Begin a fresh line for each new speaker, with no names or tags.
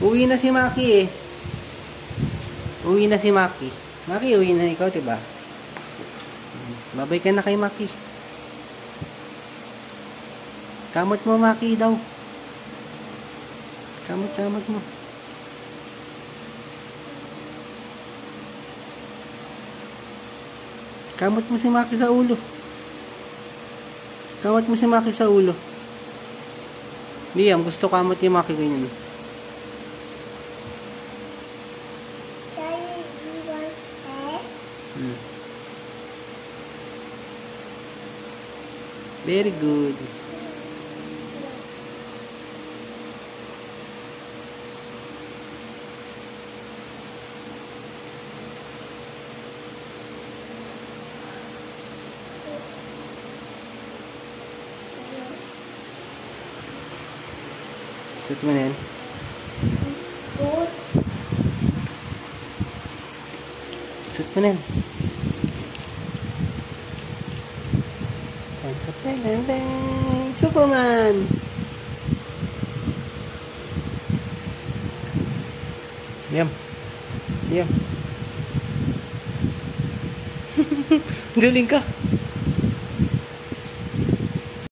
Uwi na si Maki eh. Uwi na si Maki. Maki, uwi na ikaw, diba? Babay ka na kay Maki. Kamot mo, Maki daw. Kamot mo. Kamot mo si Maki sa ulo. Kamot mo si Maki sa ulo. Liam, gusto kamot ni Maki ganyan. Very good. Suot mo na yan. Suot mo na yan. Superman! Liam. Liam. Galing ka.